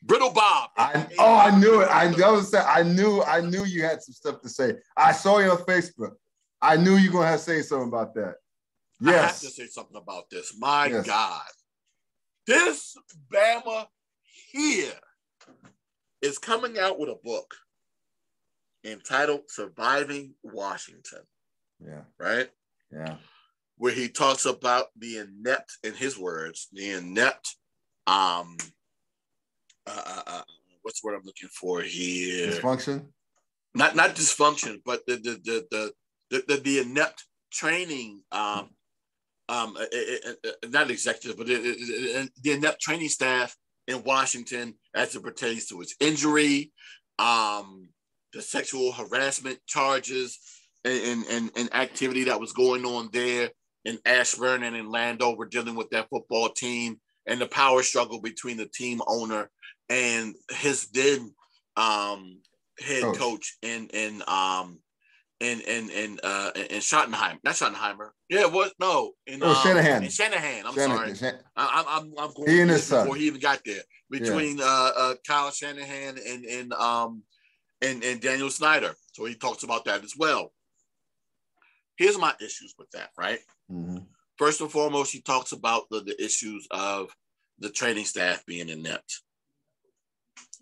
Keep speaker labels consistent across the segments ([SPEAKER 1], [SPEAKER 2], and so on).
[SPEAKER 1] Bahamas. Brittle Bob.
[SPEAKER 2] I knew it. I knew you had some stuff to say. I saw you on Facebook. I knew you were gonna have to say something about that. Yes.
[SPEAKER 1] I have to say something about this. My God. This Bama here is coming out with a book entitled Surviving Washington.
[SPEAKER 2] Yeah.
[SPEAKER 1] Right?
[SPEAKER 2] Yeah.
[SPEAKER 1] Where he talks about the inept, in his words, the inept, what's the word I'm looking for here?
[SPEAKER 2] Dysfunction?
[SPEAKER 1] Not dysfunction, but the inept training, not executive, but the inept training staff in Washington as it pertains to its injury, the sexual harassment charges and activity that was going on there in Ashburn and in Landover, dealing with that football team and the power struggle between the team owner and his then head coach in Schottenheimer, not Schottenheimer. Yeah, what? No,
[SPEAKER 2] Shanahan.
[SPEAKER 1] In Shanahan. I'm sorry. I'm going he before he even got there. Between Kyle Shanahan and Daniel Snyder. So he talks about that as well. Here's my issues with that, right?
[SPEAKER 2] Mm-hmm.
[SPEAKER 1] First and foremost, he talks about the issues of the training staff being inept.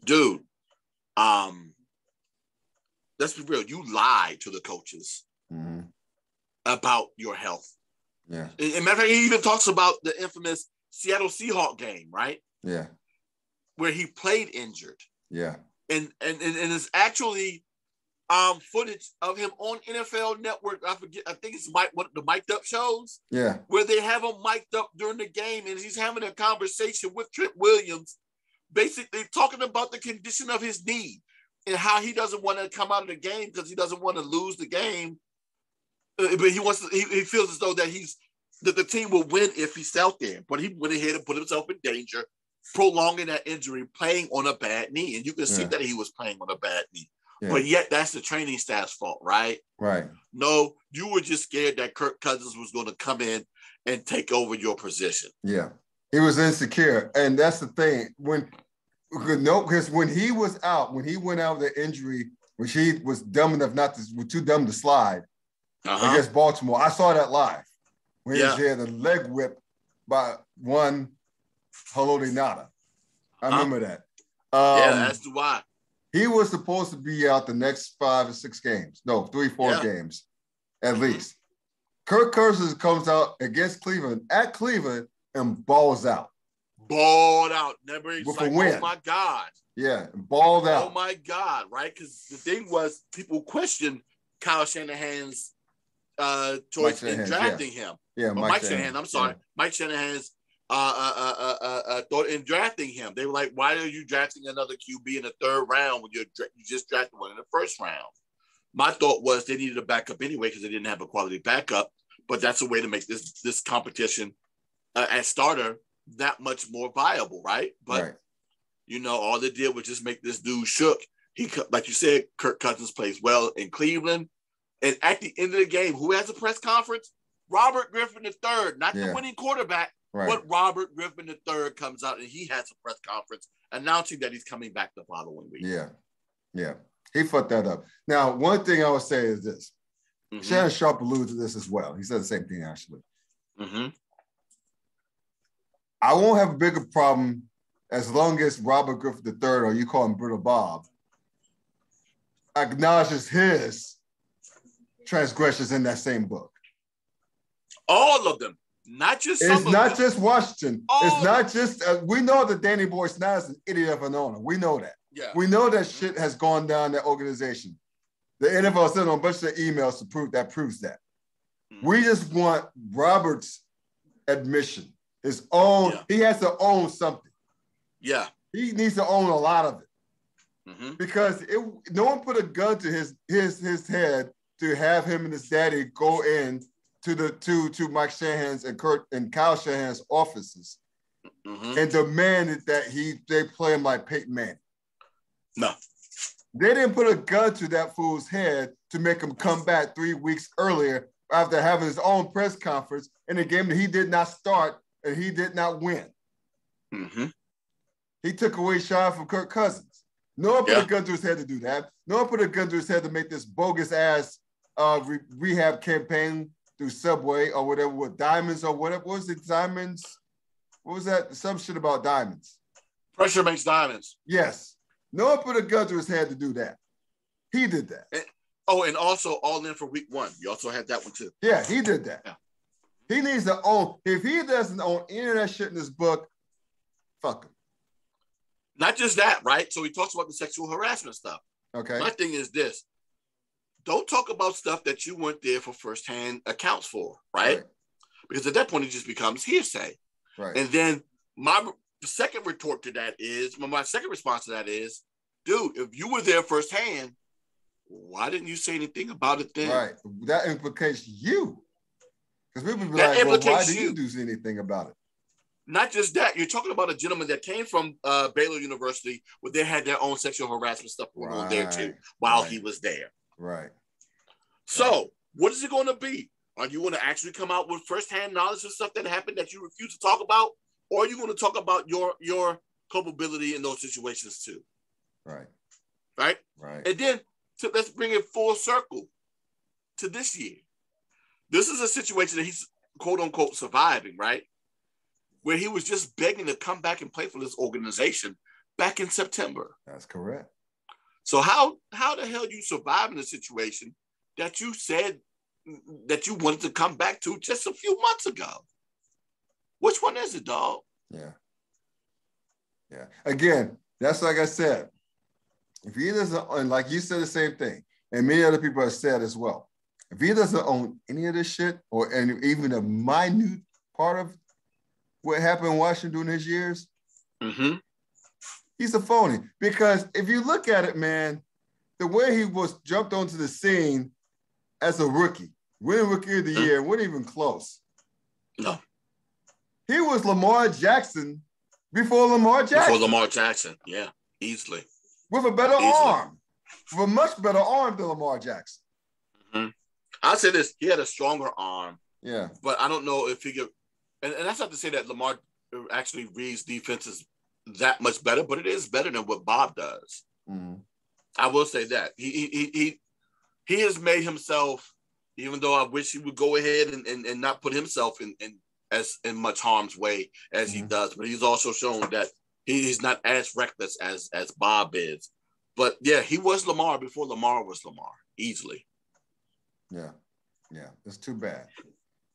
[SPEAKER 1] Dude, let's be real. You lied to the coaches about your health.
[SPEAKER 2] Yeah.
[SPEAKER 1] And matter of fact, he even talks about the infamous Seattle Seahawks game, right?
[SPEAKER 2] Yeah. Where
[SPEAKER 1] he played injured.
[SPEAKER 2] Yeah.
[SPEAKER 1] And it's actually footage of him on NFL Network. I think it's one of the mic'd up shows.
[SPEAKER 2] Yeah.
[SPEAKER 1] Where they have him mic'd up during the game and he's having a conversation with Trent Williams, basically talking about the condition of his knee and how he doesn't want to come out of the game because he doesn't want to lose the game. But he feels as though that the team will win if he's out there. But he went ahead and put himself in danger, prolonging that injury, playing on a bad knee. And you can see that he was playing on a bad knee. Yeah. But yet that's the training staff's fault, right?
[SPEAKER 2] Right.
[SPEAKER 1] No, you were just scared that Kirk Cousins was going to come in and take over your position.
[SPEAKER 2] Yeah. He was insecure. And that's the thing. Because when he was out, when he went out with the injury, when he was dumb enough was too dumb to slide against Baltimore, I saw that live. When he had a leg whip by one Haloti Ngata. I remember that.
[SPEAKER 1] That's why.
[SPEAKER 2] He was supposed to be out the next 5 or 6 games. No, 3-4 games at least. Kirk Cousins comes out against Cleveland, at Cleveland, and balls out.
[SPEAKER 1] Balled out. Never
[SPEAKER 2] with a win.
[SPEAKER 1] Oh, my God.
[SPEAKER 2] Yeah, balled out.
[SPEAKER 1] Oh, my God, right? Because the thing was, people questioned Kyle Shanahan's choice in drafting him.
[SPEAKER 2] Yeah,
[SPEAKER 1] Mike Shanahan. I'm sorry. Yeah. Mike Shanahan's thought in drafting him. They were like, why are you drafting another QB in the 3rd round when you just drafted one in the 1st round? My thought was they needed a backup anyway because they didn't have a quality backup, but that's a way to make this competition at starter that much more viable, right? But, all they did was just make this dude shook. He, like you said, Kirk Cousins plays well in Cleveland. And at the end of the game, who has a press conference? Robert Griffin III, not the winning quarterback. Right. But Robert Griffin III comes out and he has a press conference announcing that he's coming back the following week.
[SPEAKER 2] Yeah. He fucked that up. Now, one thing I would say is this. Shannon Sharp alluded to this as well. He said the same thing, actually. I won't have a bigger problem as long as Robert Griffin III, or you call him Brittle Bob, acknowledges his transgressions in that same book.
[SPEAKER 1] All of them. Not just some.
[SPEAKER 2] It's not just Washington. It's not just. We know that Danny Boy Snyder is an idiot of an owner. We know that.
[SPEAKER 1] Yeah.
[SPEAKER 2] We know that shit has gone down that organization. The NFL sent on a bunch of emails to prove that. We just want Robert's admission. His own. He has to own something.
[SPEAKER 1] Yeah.
[SPEAKER 2] He needs to own a lot of it. Because no one put a gun to his head to have him and his daddy go in to Mike Shanahan's and Kyle Shanahan's offices and demanded that they play him like Peyton Manning.
[SPEAKER 1] No.
[SPEAKER 2] They didn't put a gun to that fool's head to make him come back 3 weeks earlier after having his own press conference in a game that he did not start and he did not win.
[SPEAKER 1] Mm-hmm.
[SPEAKER 2] He took away Sean from Kirk Cousins. No one put a gun to his head to do that. No one put a gun to his head to make this bogus ass rehab campaign through Subway or whatever with diamonds or whatever. What was it? Diamonds? What was that? Some shit about diamonds.
[SPEAKER 1] Pressure makes diamonds.
[SPEAKER 2] Yes. No one put a gun to his head to do that. He did that.
[SPEAKER 1] And also All In for week 1. You also had that one too.
[SPEAKER 2] Yeah, he did that. Yeah. He needs to own. If he doesn't own any of that shit in this book, fuck him.
[SPEAKER 1] Not just that, right? So he talks about the sexual harassment stuff.
[SPEAKER 2] Okay.
[SPEAKER 1] My thing is this. Don't talk about stuff that you weren't there for firsthand accounts for, right? Because at that point, it just becomes hearsay.
[SPEAKER 2] Right.
[SPEAKER 1] And then my second retort to that is, my second response to that is, dude, if you were there firsthand, why didn't you say anything about it then?
[SPEAKER 2] Right. That implicates you. Because people be like, well, why did you do anything about it?
[SPEAKER 1] Not just that, you're talking about a gentleman that came from Baylor University where they had their own sexual harassment stuff going on there too while he was there.
[SPEAKER 2] Right.
[SPEAKER 1] So what is it going to be? Are you going to actually come out with firsthand knowledge of stuff that happened that you refuse to talk about? Or are you going to talk about your culpability in those situations too?
[SPEAKER 2] Right.
[SPEAKER 1] Right?
[SPEAKER 2] Right.
[SPEAKER 1] And then let's bring it full circle to this year. This is a situation that he's quote unquote surviving, right? Where he was just begging to come back and play for this organization back in September.
[SPEAKER 2] That's correct.
[SPEAKER 1] So how the hell you surviving a situation that you said that you wanted to come back to just a few months ago? Which one is it, dog?
[SPEAKER 2] Yeah. Yeah. Again, that's like I said. If he doesn't, and like you said the same thing, and many other people have said as well, if he doesn't own any of this shit, or even a minute part of what happened in Washington during his years, he's a phony. Because if you look at it, man, the way he was jumped onto the scene as a rookie, winning Rookie of the Year, wasn't even close.
[SPEAKER 1] No.
[SPEAKER 2] He was Lamar Jackson before Lamar Jackson.
[SPEAKER 1] Before Lamar Jackson, yeah, easily.
[SPEAKER 2] With a better arm. With a much better arm than Lamar Jackson.
[SPEAKER 1] I'll say this, he had a stronger arm.
[SPEAKER 2] Yeah.
[SPEAKER 1] But I don't know if he could, and that's not to say that Lamar actually reads defenses that much better, but it is better than what Bob does. I will say that. He has made himself, even though I wish he would go ahead and not put himself in much harm's way as he does, but he's also shown that he's not as reckless as Bob is. But yeah, he was Lamar before Lamar was Lamar, easily.
[SPEAKER 2] Yeah. Yeah. It's too bad.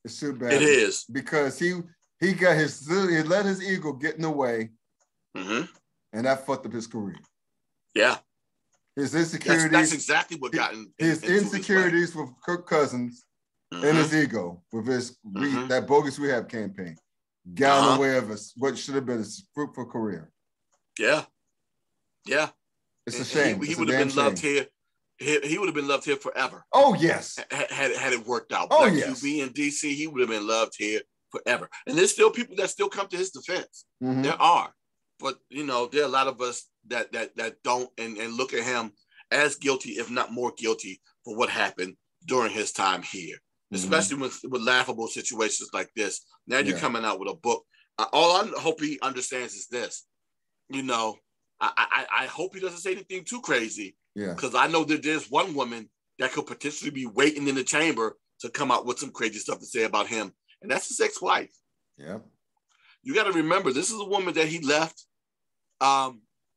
[SPEAKER 2] It's too bad.
[SPEAKER 1] It is.
[SPEAKER 2] Because he let his ego get in the way, and that fucked up his career.
[SPEAKER 1] Yeah.
[SPEAKER 2] His insecurities.
[SPEAKER 1] That's exactly what got
[SPEAKER 2] his insecurities with Kirk Cousins and his ego with his that bogus rehab campaign got in the way of what should have been a fruitful career. Yeah. Yeah. It's a shame.
[SPEAKER 1] He would have been loved here. He would have been loved here forever.
[SPEAKER 2] Oh, yes.
[SPEAKER 1] Had it worked out.
[SPEAKER 2] Oh, yes.
[SPEAKER 1] QB in DC, he would have been loved here forever. And there's still people that still come to his defense. There are. But, there are a lot of us that don't and look at him as guilty, if not more guilty, for what happened during his time here, especially with laughable situations like this. Now you're coming out with a book. All I hope he understands is this. I hope he doesn't say anything too crazy. Yeah. Because I know that there's one woman that could potentially be waiting in the chamber to come out with some crazy stuff to say about him. And that's his ex-wife. Yeah. You got to remember, this is a woman that he left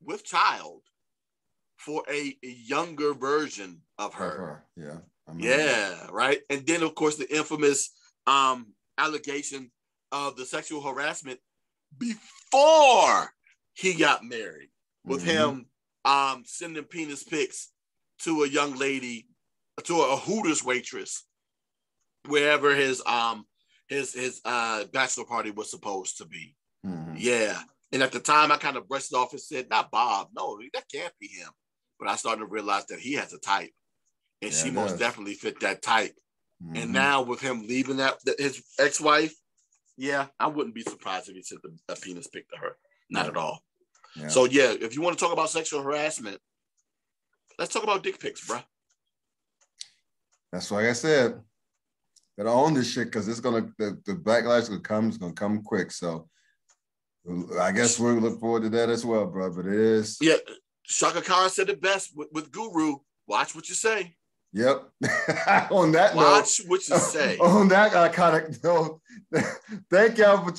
[SPEAKER 1] with child for a younger version of her. Yeah. Yeah, right. And then, of course, the infamous allegation of the sexual harassment before he got married, with him sending penis pics to a young lady, to a Hooters waitress, wherever his bachelor party was supposed to be. Yeah. And at the time, I kind of brushed it off and said, not Bob. No, that can't be him. But I started to realize that he has a type. And she most definitely fit that type. And now with him leaving his ex-wife, I wouldn't be surprised if he sent a penis pic to her. Not at all. Yeah. So, if you want to talk about sexual harassment, let's talk about dick pics, bro.
[SPEAKER 2] That's why I said, gotta own this shit because it's the backlash is gonna come quick. So I guess we'll look forward to that as well, bro. But it is.
[SPEAKER 1] Yeah, Shaka Khan said it best with Guru. Watch what you say.
[SPEAKER 2] Yep. On that
[SPEAKER 1] Watch what you say.
[SPEAKER 2] On that iconic note, thank y'all for